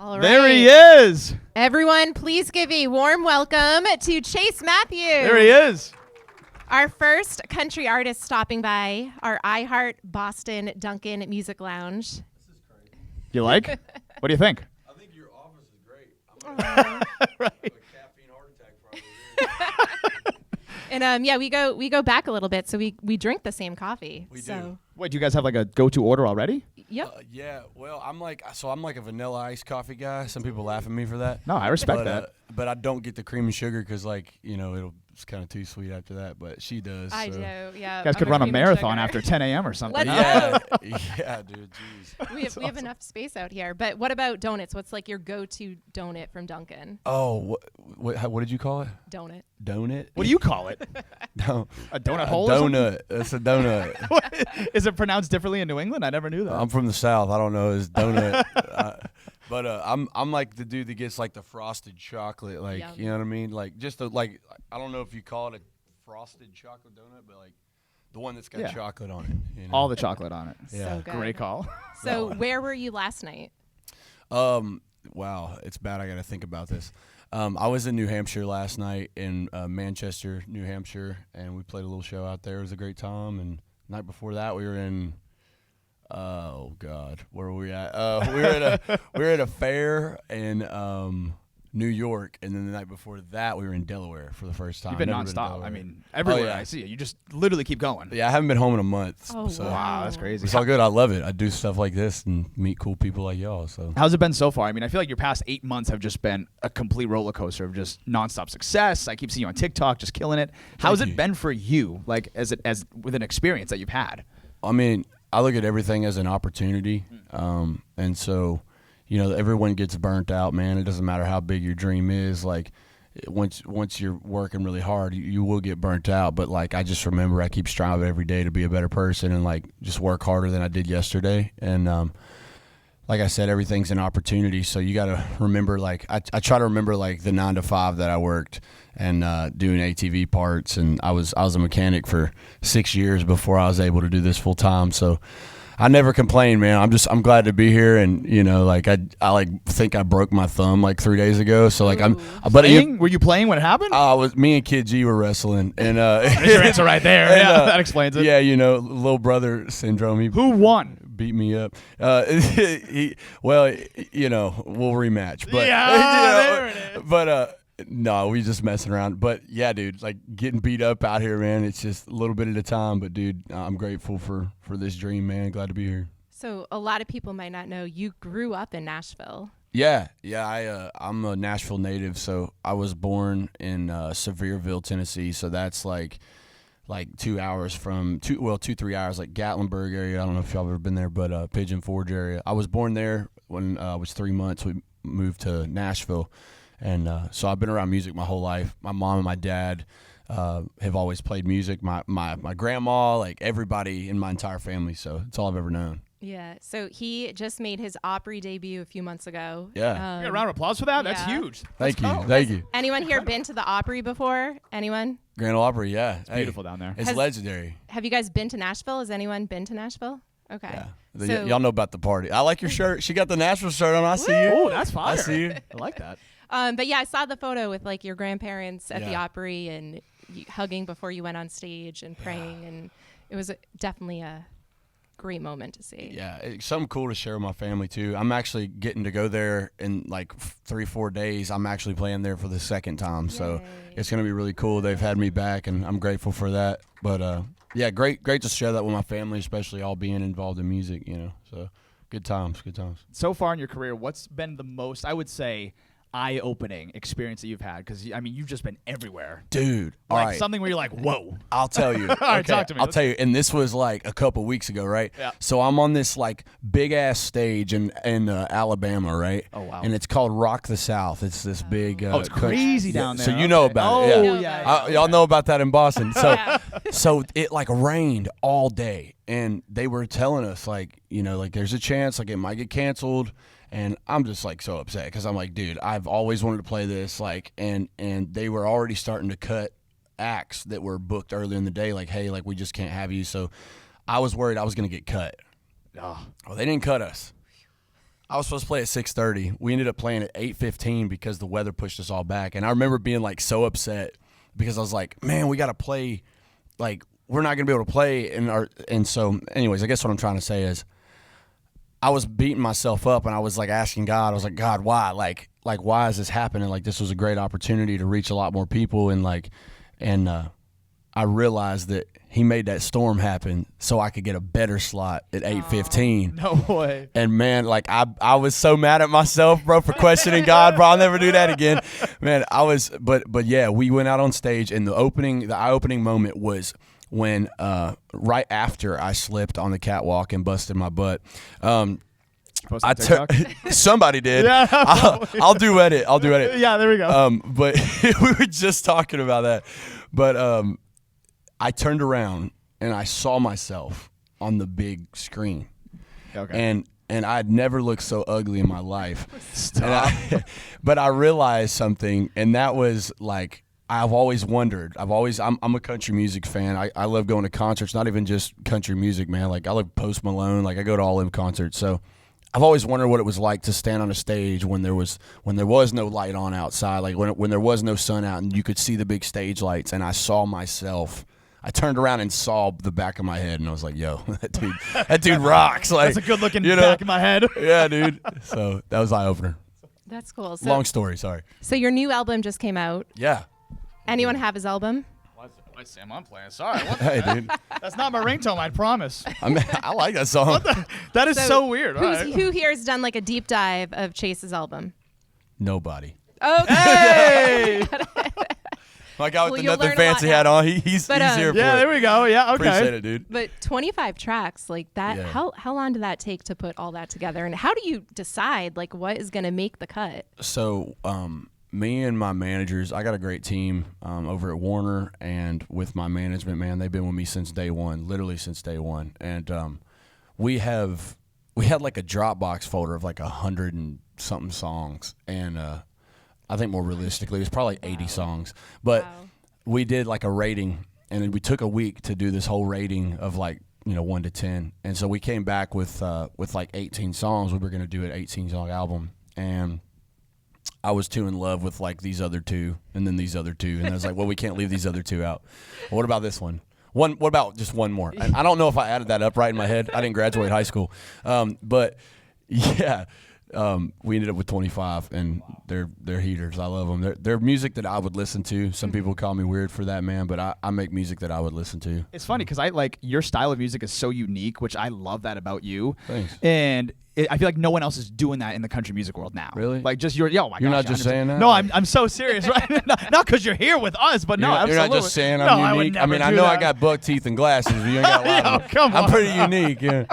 All right. There he is. Everyone, please give a warm welcome to Chase Matthews. There he is. Our first country artist stopping by our iHeart Boston Dunkin Music Lounge. This is crazy. You like? What do you think? I think your office is great. I'm gonna have Right. a caffeine heart attack probably. And yeah, we go back a little bit, so we drink the same coffee. We so. do. Wait, do you guys have like a go-to order already? Yep. Yeah. Well, I'm like a vanilla ice coffee guy. Some people laugh at me for that. No, I respect But, that. but I don't get the cream and sugar because, it's kind of too sweet after that. But she does. I so. do, yeah. You guys I'm could a run a cream and marathon sugar. after 10 a.m. or something. Let's huh? Yeah. Yeah, dude. Jeez. We have enough space out here. But what about donuts? What's like your go-to donut from Dunkin'? Oh, what did you call it? Donut. Donut? What do you call it? No. A donut hole? or something? Donut. That's a donut. Is it pronounced differently in New England? I never knew that. I'm from the South. I don't know. It's donut. But I'm like the dude that gets like the frosted chocolate, like Yum. you know what I mean, like just the, like I don't know if you call it a frosted chocolate donut, but like the one that's got Yeah. chocolate on it. You know? All the chocolate on it. Yeah. So good. Great call. So where were you last night? Wow, it's bad. I got to think about this. I was in New Hampshire last night in Manchester, New Hampshire, and we played a little show out there. It was a great time. And the night before that, we were in. Oh God, where were we at? We were at a fair in New York, and then the night before that, we were in Delaware for the first time. You've been Never nonstop. Delaware. I mean, everywhere yeah. I see you, you just literally keep going. Yeah, I haven't been home in a month. Oh, so Wow, that's crazy. It's all good. I love it. I do stuff like this and meet cool people like y'all. So How's it been so far? I mean, I feel like your past 8 months have just been a complete roller coaster of just nonstop success. I keep seeing you on TikTok, just killing it. How's it you. been for you, like as with an experience that you've had? I mean, I look at everything as an opportunity, and so, everyone gets burnt out, man. It doesn't matter how big your dream is. Like, once you're working really hard, you will get burnt out. But like, I just remember I keep striving every day to be a better person and like just work harder than I did yesterday. And like I said, everything's an opportunity. So you got to remember, like, I try to remember like the 9 to 5 that I worked and doing ATV parts. And I was a mechanic for 6 years before I was able to do this full time. So I never complain, man. I'm glad to be here. And, like I think I broke my thumb like 3 days ago. So like Were you playing when it happened? me and Kid G were wrestling. And There's your answer right there. and, Yeah, that explains it. Yeah, little brother syndrome. Who won? Beat me up. We'll rematch. But there it is. But no, we just messing around. But yeah, dude, like getting beat up out here, man. It's just a little bit at a time. But dude, I'm grateful for this dream, man. Glad to be here. So a lot of people might not know you grew up in Nashville. Yeah. I'm a Nashville native, so I was born in Sevierville, Tennessee. So that's like 2 hours from 3 hours, like Gatlinburg area. I don't know if y'all have ever been there, but Pigeon Forge area. I was born there when I was 3 months. We moved to Nashville, and so I've been around music my whole life. My mom and my dad have always played music. My grandma, like everybody in my entire family. So it's all I've ever known. Yeah. So he just made his Opry debut a few months ago. Yeah. You got a round of applause for that? That's Yeah. huge. Thank Let's you. go. Thank you. Anyone here been to the Opry before? Anyone? Grand Ole Opry, yeah. It's Beautiful down there. It's legendary. Have you guys been to Nashville? Has anyone been to Nashville? Okay. Yeah. So- Y'all know about the party. I like your shirt. She got the Nashville shirt on. I see you. Oh, that's fire. I see you. I like that. But yeah, I saw the photo with like your grandparents at the Yeah. Opry and you hugging before you went on stage and praying, and it was definitely a great moment to see. Yeah, it's something cool to share with my family too. I'm actually getting to go there in like 3-4 days. I'm actually playing there for the second time, so Yay. it's gonna be really cool. They've had me back, and I'm grateful for that. But yeah, great to share that with my family, especially all being involved in music. So good times. So far in your career, what's been the most, I would say, eye-opening experience that you've had? Because, I mean, you've just been everywhere. Dude, all Like right. something where you're like, whoa. I'll tell you. All right, talk to me. I'll tell you. And this was like a couple weeks ago, right? Yeah. So I'm on this like big ass stage in Alabama, right? Oh, wow. And it's called Rock the South. It's this big. Oh, it's crazy down there. So you know Okay. about it. Oh, Yeah. yeah. Y'all know about that in Boston. So, Yeah. so it like rained all day, and they were telling us like there's a chance like it might get canceled. And I'm just like so upset because I'm like, dude, I've always wanted to play this, like, and they were already starting to cut acts that were booked earlier in the day, like, hey, like we just can't have you. So I was worried I was gonna get cut. Oh. Well, they didn't cut us. I was supposed to play at 6:30. We ended up playing at 8:15 because the weather pushed us all back. And I remember being like so upset because I was like, man, we got to play. Like, we're not going to be able to play. And so, anyways, I guess what I'm trying to say is I was beating myself up and I was like asking God, I was like, God, why? Like why is this happening? Like, this was a great opportunity to reach a lot more people. And I realized that He made that storm happen so I could get a better slot at 8:15. No way. And man, like I was so mad at myself, bro, for questioning God, bro. I'll never do that again. Man, but yeah, we went out on stage and the eye-opening moment was when right after I slipped on the catwalk and busted my butt. Somebody did. Yeah. I'll do edit. Yeah, there we go. But we were just talking about that. But I turned around and I saw myself on the big screen. Okay. And I'd never looked so ugly in my life. Stop. But I realized something, and that was like, I've always wondered. I'm a country music fan. I love going to concerts, not even just country music, man. Like, I love Post Malone. Like, I go to all them concerts. So I've always wondered what it was like to stand on a stage when there was no light on outside, like when there was no sun out and you could see the big stage lights, and I saw myself. I turned around and saw the back of my head, and I was like, "Yo, that dude rocks!" Like, that's a good looking back of my head. Yeah, dude. So that was eye opener. That's cool. So, long story. Sorry. So your new album just came out. Yeah. Anyone have his album? What's Sam? I'm playing. Sorry. Hey, dude. That's not my ringtone. I promise. I like that song. That is so weird. Who here has done like a deep dive of Chase's album? Nobody. Okay. Hey. My guy with the nothing fancy hat on, he's here for it. Yeah, there we go. Yeah, okay. Appreciate it, dude. But 25 tracks, like that, Yeah. how long did that take to put all that together? And how do you decide, like, what is going to make the cut? So, me and my managers, I got a great team over at Warner, and with my management, man, they've been with me since day one, literally since day one. And we had like a Dropbox folder of like 100 and something songs, and I think more realistically, it was probably 80 songs. But we did like a rating, and then we took a week to do this whole rating of like, 1 to 10. And so we came back with like 18 songs. We were going to do an 18-song album, and I was too in love with like these other two, and then these other two, and I was like, well, we can't leave these other two out. Well, what about this one? What about just one more? I don't know if I added that up right in my head. I didn't graduate high school, but yeah. We ended up with 25, and they're heaters. I love them. They're music that I would listen to. Some people call me weird for that, man, but I make music that I would listen to. It's funny because I like your style of music is so unique, which I love that about you. Thanks. And I feel like no one else is doing that in the country music world now. Really? Like just oh my gosh. You're not just saying that? No, I'm so serious, right? Not because you're here with us, but you're absolutely. You're not just saying I'm unique. I mean, I know I got buck teeth and glasses. But you ain't got a lot of come on. I'm pretty unique, yeah.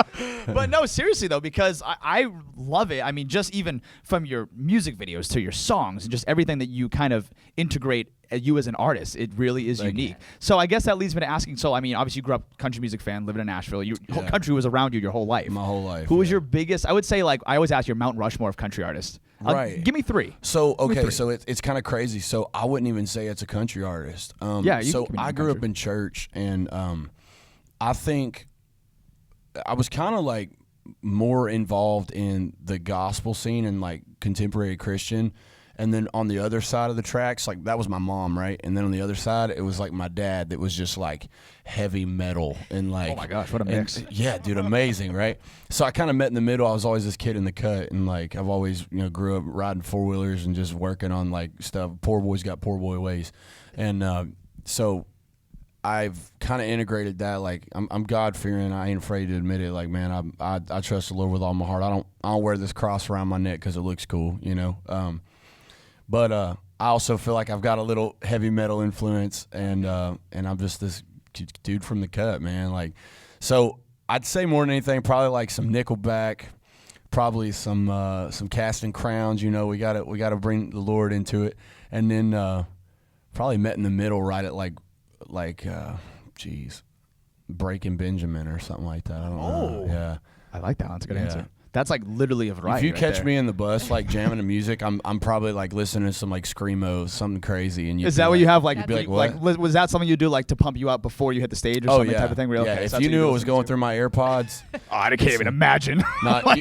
But no, seriously though, because I love it. I mean, just even from your music videos to your songs and just everything that you kind of integrate you as an artist, it really is unique. So I guess that leads me to asking, so I mean, obviously you grew up country music fan, living in Nashville. Your whole country was around you your whole life. My whole life. Who was your biggest, I would say, like, I always ask your Mount Rushmore of country artists. Right. Give me three. So, okay, so it's kind of crazy. So I wouldn't even say it's a country artist. So I grew up in church, and I think I was kind of like more involved in the gospel scene and like contemporary Christian. And then on the other side of the tracks, like that was my mom, right? And then on the other side, it was like my dad that was just like heavy metal and like. Oh my gosh, what a mix! Yeah, dude, amazing, right? So I kind of met in the middle. I was always this kid in the cut, and like I've always grew up riding 4-wheelers and just working on like stuff. Poor boys got poor boy ways, and so I've kind of integrated that. Like I'm God fearing. I ain't afraid to admit it. Like, man, I trust the Lord with all my heart. I don't wear this cross around my neck because it looks cool, But I also feel like I've got a little heavy metal influence, and I'm just this dude from the cut, man. Like, so I'd say more than anything, probably like some Nickelback, probably some Casting Crowns. We gotta bring the Lord into it, and then probably met in the middle, right at like Breaking Benjamin or something like that. I don't know. Yeah, I like that. That's a good answer. That's like literally a variety. If you right catch there. me in the bus like jamming to music, I'm probably like listening to some like screamo, something crazy. And is that what you have like? You'd be like, what? Was that something you do like to pump you up before you hit the stage or something type of thing? Really? Yeah. Okay, If so you that's what knew it do was going through my AirPods, I can't even imagine.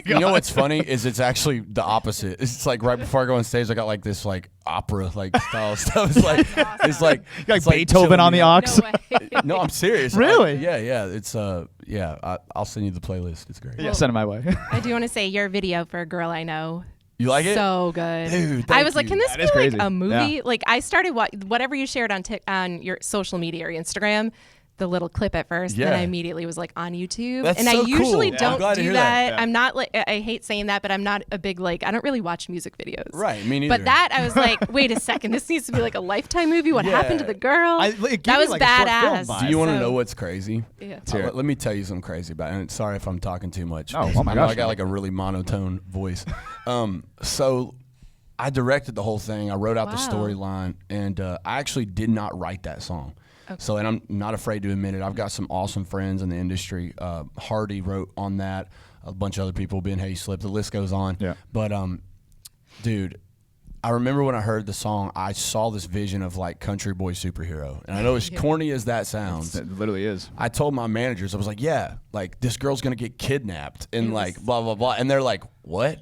you know what's funny is it's actually the opposite. It's like right before I go on stage, I got like this like opera like style stuff. It's like it's like You got it's like Beethoven on the aux. No way. No, I'm serious. Really? Yeah. It's I'll send you the playlist. It's great. Yeah, send it my way. I do want to say your video for A Girl I Know. You like it? So good. Dude, I thank was like, you. can this That be is like crazy. a movie? Yeah. Like I started whatever you shared on your social media or Instagram, the little clip at first, then Yeah. I immediately was like on YouTube. That's and so I usually cool. don't I'm glad to do hear that. that. Yeah. I'm not like, I hate saying that, but I'm not a big like, I don't really watch music videos. Right, me neither. But that I was like, wait a second, this needs to be like a Lifetime movie. What happened to the girl? It gave that me was like a short film badass. vibe. Do you want to So- know what's crazy? Yeah. hear it. Let me tell you something crazy about it. And sorry if I'm talking too much. Oh my I know gosh, I got man. like a really monotone voice. So I directed the whole thing. I wrote out the Wow. storyline, and I actually did not write that song. So, and I'm not afraid to admit it. I've got some awesome friends in the industry. Hardy wrote on that. A bunch of other people, Ben Hayslip. The list goes on. Yeah. But, dude, I remember when I heard the song, I saw this vision of like country boy superhero. And I know as corny as that sounds, It literally is. I told my managers, I was like, yeah, like this girl's gonna get kidnapped and It was- like blah blah blah, and they're like, what?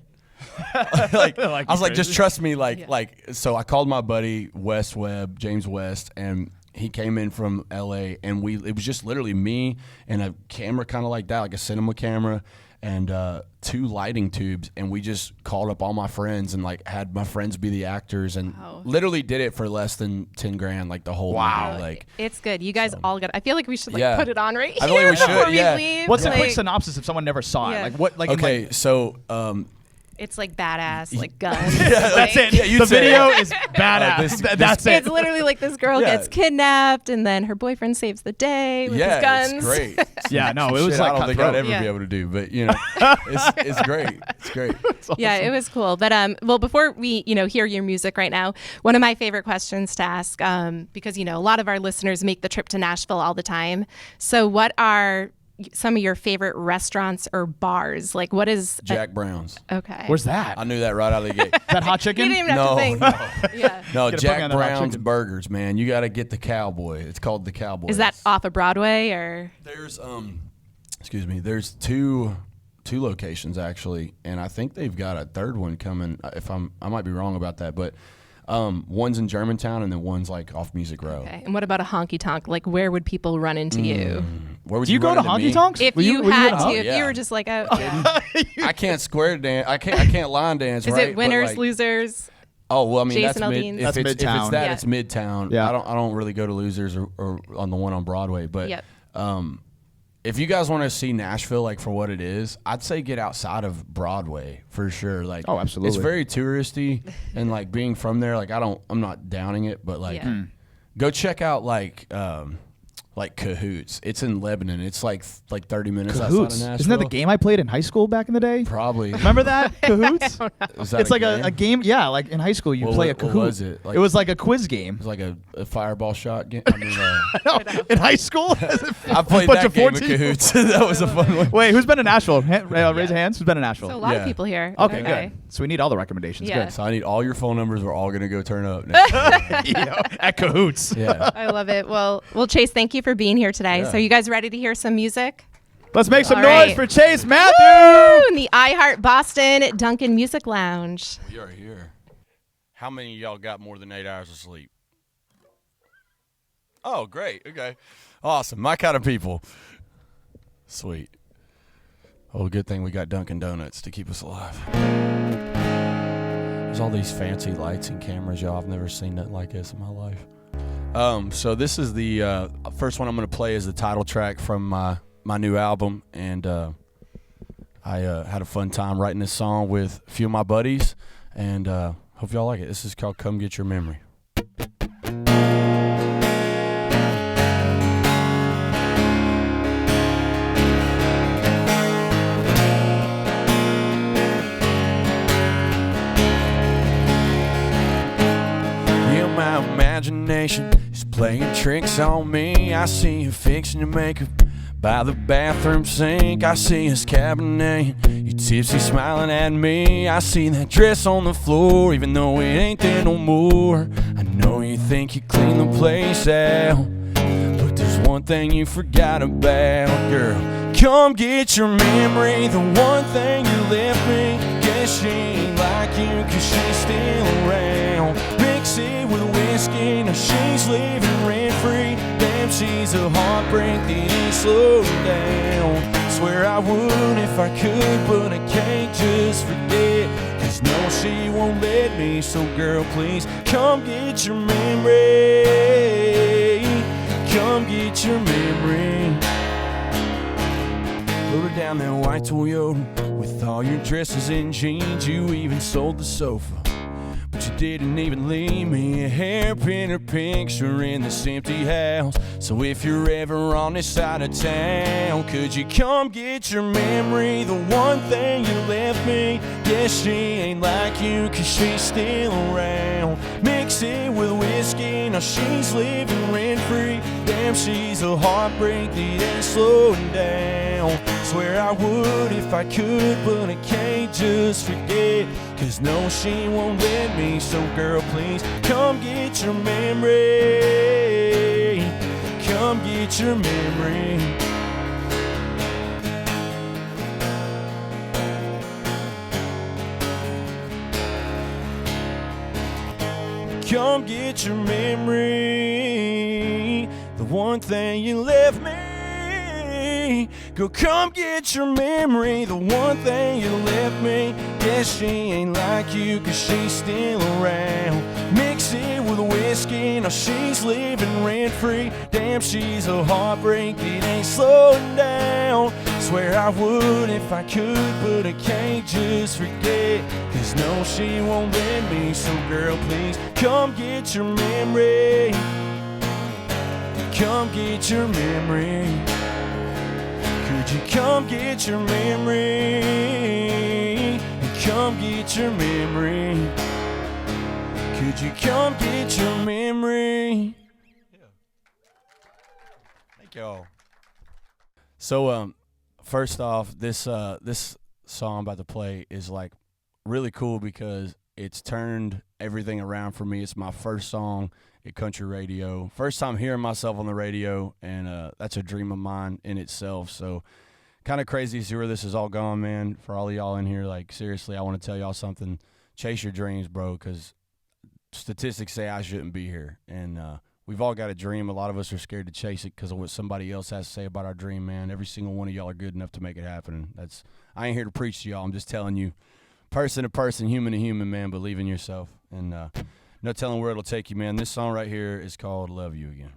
like, I was like, just trust me, like. So I called my buddy Wes Webb, James West, and he came in from L.A. and it was just literally me and a camera kind of like that, like a cinema camera, and 2 lighting tubes, and we just called up all my friends and like had my friends be the actors, and Wow. literally did it for less than $10,000, like the whole movie, like. It's good. You guys all got. I feel like we should like Yeah. put it on right I here feel like we should, before yeah. we leave. What's a quick Like, synopsis if someone never saw Yeah. it? Like what? Like Okay, like- so It's like badass, like guns. that's it. Yeah, you the said video it. is badass. That's it. It's literally like this girl Yeah. gets kidnapped and then her boyfriend saves the day with his guns. it's great. Yeah, no, it was Shit, like I don't think I'd cutthroat. ever Yeah. be able to do, but you know, it's great. It's great. Yeah, it was cool. But well, before we hear your music right now, one of my favorite questions to ask, because a lot of our listeners make the trip to Nashville all the time. So, what are some of your favorite restaurants or bars? Like, what is Jack Brown's. okay? Where's that? I knew that right out of the gate. Is that hot You chicken? didn't even have to think. Yeah. No, Gotta put me Jack on that hot Brown's chicken. burgers, man. You got to get the Cowboy. It's called the Cowboy. Is that off of Broadway or? There's excuse me. There's two locations actually, and I think they've got a third one coming. I might be wrong about that, but one's in Germantown and then one's like off Music Row. Okay. And what about a honky tonk? Like, where would people run into you? Where would Do you go run to into honky me? tonks? If Were you were had at a to, honk- if you yeah. were just like, I can't square dance. I can't line dance. is right? it But, winners, like, losers? Oh well, I mean Jason that's Aldean's? if That's it's Midtown. that, Yeah. it's Midtown. Yeah. I don't really go to Losers or on the one on Broadway, but Yep. if you guys want to see Nashville like for what it is, I'd say get outside of Broadway for sure. Like, Oh, absolutely. it's very touristy, and like being from there, like I'm not downing it, but like Yeah. go check out like Cahoots. It's in Lebanon. It's like 30 minutes outside of Cahoots. Nashville. Isn't that the game I played in high school back in the day? Probably. Remember that? Cahoots? Is that It's like a game. Yeah, like in high school, you Well, play a what Kahoot. was it? Like- it was like a quiz game. It was like a fireball shot game. I mean, No, in high school? I played Bunch that of game of 14. Cahoots. That was a fun one. Wait, who's been to Nashville? Raise your hands. Who's been to Nashville? So a lot of Yeah. people here. Okay, good. So we need all the recommendations. Yeah. Good. So I need all your phone numbers. We're all gonna go turn up. Next year. At Cahoots. Yeah. I love it. Well, Chase, thank you for being here today. Yeah. So you guys ready to hear some music? Let's make some All noise right. for Chase Matthew. Woo! In the iHeart Boston Dunkin Music Lounge. We are here. How many of y'all got more than 8 hours of sleep? Oh, great. Okay. Awesome. My kind of people. Sweet. Oh, good thing we got Dunkin' Donuts to keep us alive. There's all these fancy lights and cameras, y'all. I've never seen nothing like this in my life. So this is the first one I'm going to play is the title track from my new album, and I had a fun time writing this song with a few of my buddies, and hope y'all like it. This is called Come Get Your Memory. Yeah, my imagination is playing tricks on me. I see you fixing your makeup, By the bathroom sink, I see us Cabernet. You tipsy smiling at me. I see that dress on the floor, even though it ain't there no more. I know you think you cleaned the place out, but there's one thing you forgot about, girl. Come get your memory, the one thing you left me. Guess she ain't like you, cause she's still around. Mix it with whiskey, now she's living rent-free. Damn, she's a heartbreak that ain't slowing down. Swear I would if I could, but I can't just forget. Cause no, she won't let me, so girl, please come get your memory. Come get your memory. Loaded down that white Toyota with all your dresses and jeans. You even sold the sofa, but you didn't even leave me a hairpin or picture in this empty house. So if you're ever on this side of town, could you come get your memory, the one thing you left me? Guess she ain't like you, cause she's still around. Mix it with whiskey, now she's living rent-free. Damn, she's a heartbreak that ain't slowing down. Swear I would if I could, but I can't just forget. Cause no, she won't let me, so girl, please come get your memory. Come get your memory. Come get your memory, the one thing you left me. Go come get your memory, the one thing you left me. Guess she ain't like you, cause she's still around. Mix it with whiskey, now she's living rent-free. Damn, she's a heartbreak that ain't slowing down. Swear I would if I could, but I can't just forget. Cause no, she won't let me, so girl, please come get your memory. Come get your memory. Could you come get your memory? Come get your memory. Could you come get your memory? Yeah. Thank y'all. So, first off, this song I'm about to play is like really cool because it's turned everything around for me. It's my first song at country radio. First time hearing myself on the radio, and that's a dream of mine in itself. So kind of crazy to see where this is all going, man. For all of y'all in here, like, seriously, I want to tell y'all something. Chase your dreams, bro, because statistics say I shouldn't be here. And we've all got a dream. A lot of us are scared to chase it because of what somebody else has to say about our dream, man. Every single one of y'all are good enough to make it happen. And I ain't here to preach to y'all. I'm just telling you, person to person, human to human, man, believe in yourself. And no telling where it'll take you, man. This song right here is called Love You Again.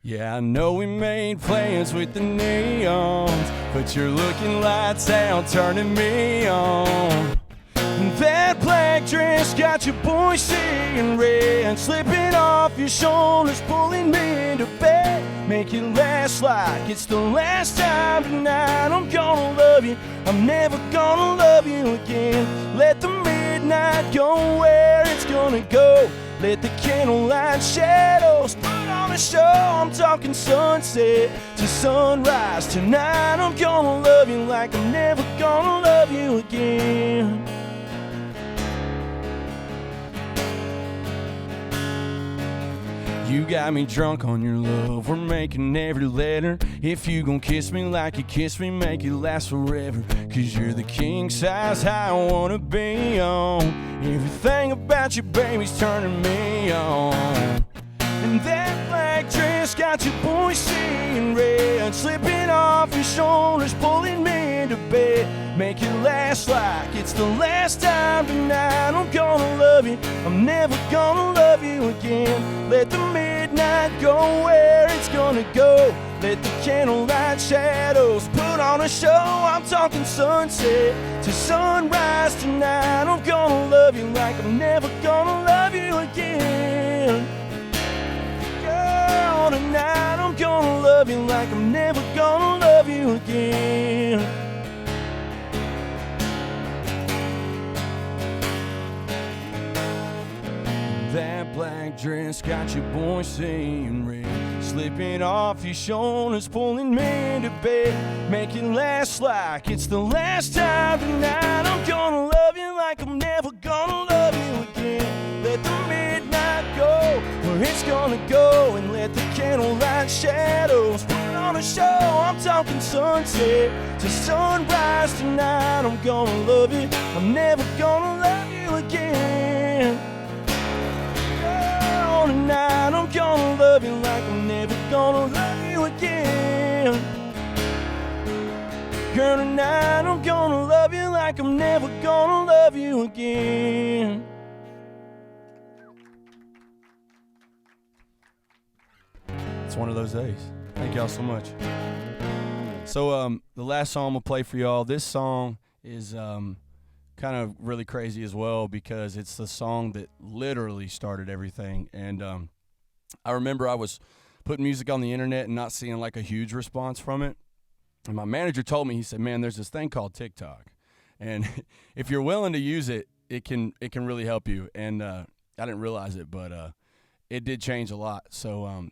Yeah, I know we made plans with the neons, but you're looking lights out, turning me on. That black dress got your boys seeing red, slipping off your shoulders, pulling me into bed. Make it last like it's the last time tonight. I'm gonna love you, I'm never gonna love you again. Let the midnight go where it's gonna go. Let the candlelight shadows put on a show. I'm talking sunset to sunrise tonight. I'm gonna love you like I'm never gonna love you again. You got me drunk on your love, we're making every letter. If you gon' kiss me like you kiss me, make it last forever. Cause you're the king size high I wanna be on. Everything about you, baby's turning me on. And that black dress got your boys seeing red, slipping off your shoulders, pulling me into bed. Make it last like it's the last time tonight. I'm gonna love you, I'm never gonna love you again. Let the midnight go where it's gonna go. Let the candlelight shadows put on a show. I'm talking sunset to sunrise tonight. I'm gonna love you like I'm never gonna love you again. Girl, tonight I'm gonna love you like I'm never gonna love you again. That black dress got your boy saying red, Slipping off your shoulders, pulling me to bed. Make it last like it's the last time tonight. I'm gonna love you like I'm never gonna love you again. Let the midnight go where it's gonna go, and let the candlelight shadows put on a show. I'm talking sunset to sunrise tonight. I'm gonna love you, I'm never gonna love you again. Oh, tonight I'm gonna love you like I'm never gonna love you again. Girl, tonight I'm gonna love you like I'm never gonna love you again. It's one of those days. Thank y'all so much. So the last song I'm gonna play for y'all, this song is kind of really crazy as well, because it's the song that literally started everything. And I remember I was putting music on the internet and not seeing like a huge response from it. And my manager told me, he said, man, there's this thing called TikTok. And if you're willing to use it, it can really help you. And I didn't realize it, but it did change a lot. So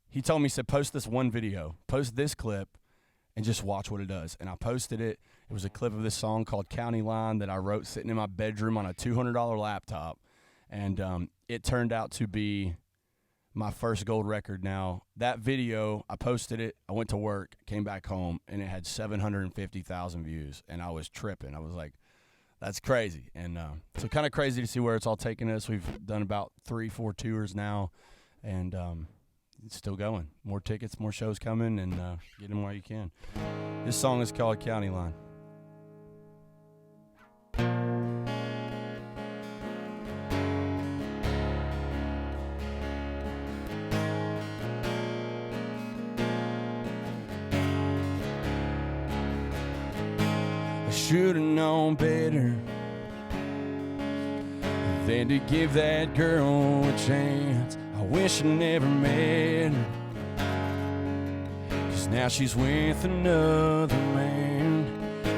he told me, he said, post this one video, post this clip, and just watch what it does. And I posted it. It was a clip of this song called County Line that I wrote sitting in my bedroom on a $200 laptop. And it turned out to be my first gold record. Now, that video, I posted it, I went to work, came back home, and it had 750,000 views. And I was tripping. I was like, that's crazy. And so kind of crazy to see where it's all taken us. We've done about 3-4 tours now, and it's still going. More tickets, more shows coming, and get them while you can. This song is called County Line. I should have known better than to give that girl a chance. I wish I never met her, 'cause now she's with another man.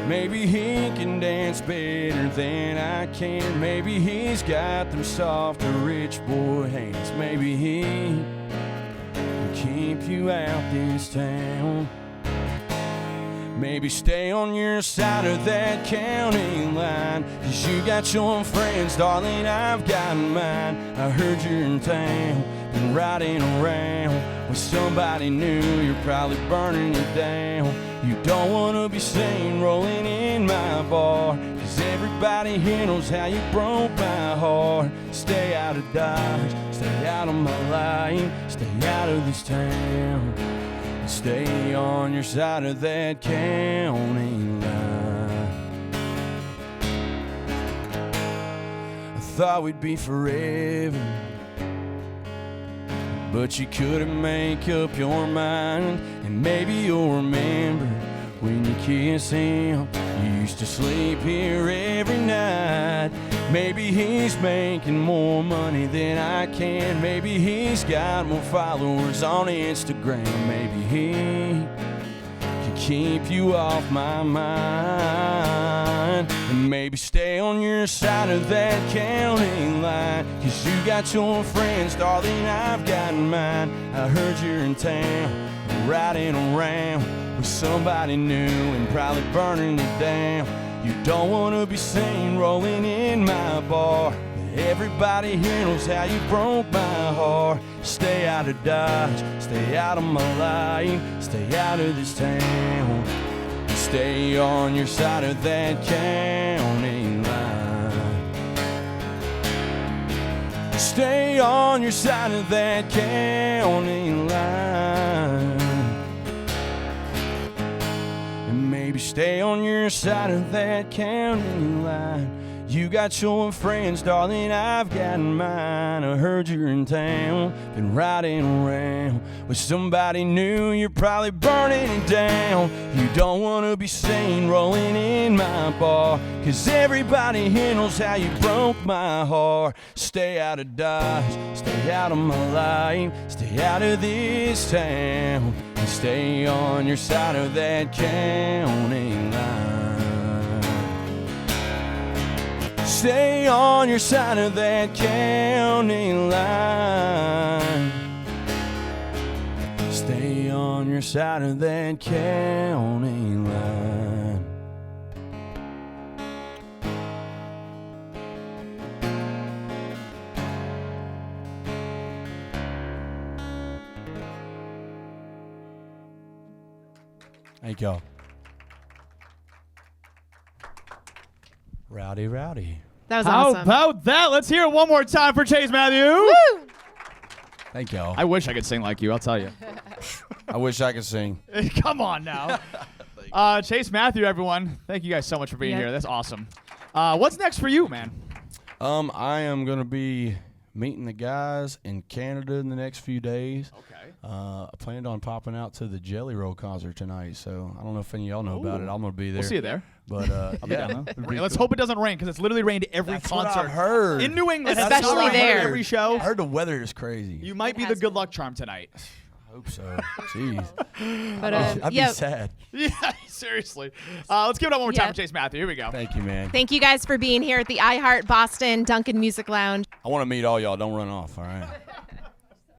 Maybe he can dance better than I can. Maybe he's got them soft rich boy hands. Maybe he can keep you out this town. Maybe stay on your side of that county line, 'cause you got your friends, darling, I've got mine. I heard you're in town, been riding around with somebody new. You're probably burning it down. You don't wanna be seen rolling in my bar, 'cause everybody here knows how you broke my heart. Stay out of Dodge, stay out of my line, stay out of this town. Stay on your side of that county line. I thought we'd be forever, but you couldn't make up your mind. And maybe you'll remember when you kiss him, you used to sleep here every night. Maybe he's making more money than I can. Maybe he's got more followers on Instagram. Maybe he can keep you off my mind. And maybe stay on your side of that county line, 'cause you got your friends, darling, I've got mine. I heard you're in town, riding around with somebody new and probably burning it down. You don't wanna be seen rolling in my bar. Everybody here knows how you broke my heart. Stay out of Dodge, stay out of my line, stay out of this town. Stay on your side of that county line. Stay on your side of that county line. Maybe stay on your side of that county line. You got your friends, darling, I've got mine. I heard you're in town, been riding around with somebody new. You're probably burning it down. You don't wanna be seen rolling in my bar, 'cause everybody here knows how you broke my heart. Stay out of Dodge, stay out of my life, stay out of this town. And stay on your side of that county line. Stay on your side of that county line. your side of that county line. Thank y'all. Rowdy, rowdy. That was How awesome. about that? Let's hear it one more time for Chase Matthew. Woo! Thank y'all. I wish I could sing like you, I'll tell you. I wish I could sing. Come on now. Chase Matthew, everyone. Thank you guys so much for being Yeah. here. That's awesome. What's next for you, man? I am going to be meeting the guys in Canada in the next few days. Okay. I planned on popping out to the Jelly Roll concert tonight, so I don't know if any of y'all know about it. I'm going to be there. We'll see you there. But I'll be yeah, down, though. it'd be Let's cool. hope it doesn't rain because it's literally rained every That's what concert I've heard. in New England. Especially That's what I heard there. Every show. I heard the weather is crazy. You might It be the has good been. luck charm tonight. I hope so. Jeez. But I'd yeah, be sad. Yeah, seriously. Let's give it up one more time Yeah. for Chase Matthew. Here we go. Thank you, man. thank you guys for being here at the iHeart Boston Dunkin Music Lounge. I want to meet all y'all. Don't run off, all right?